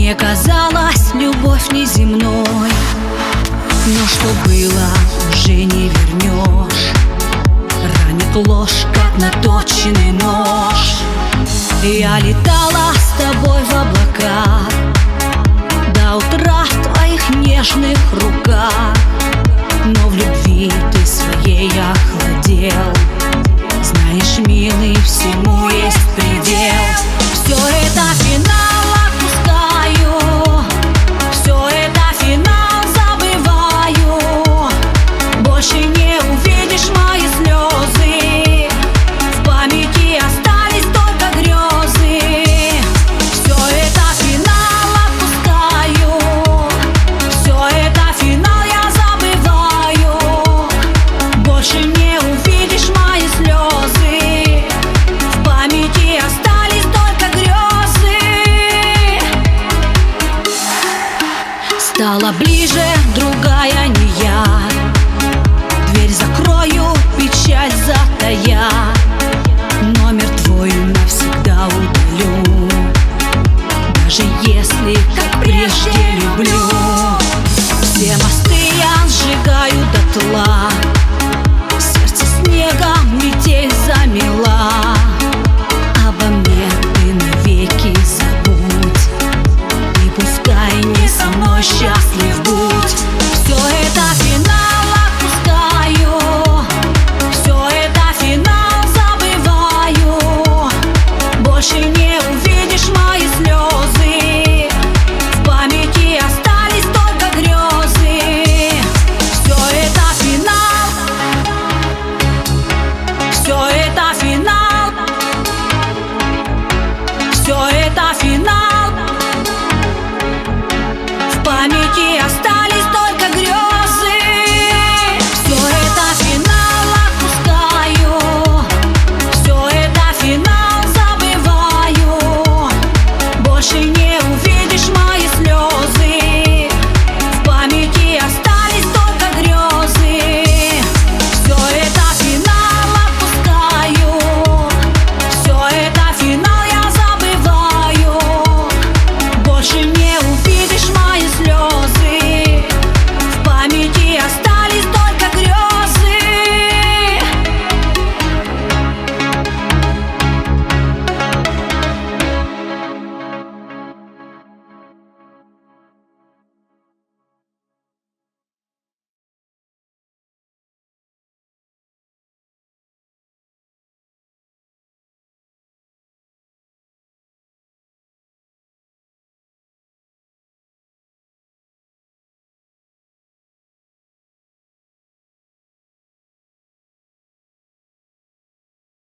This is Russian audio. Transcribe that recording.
Мне казалось, любовь неземной, но что было, уже не вернешь. Ранит ложь, как наточенный нож. Я летала с тобой в облаках до утра в твоих нежных руках, но в любви ты своей охладел. Знаешь, милый, всему есть предел. Все это финал, отпускаю. Все это финал, забываю. Больше не увидишь мои слезы. В памяти остались только грезы. Все это финал, отпускаю. Все это финал, я забываю. Больше не увидишь мои слезы. В памяти остались только грезы. Стала ближе другая, не я. Дверь закрою, печаль затая.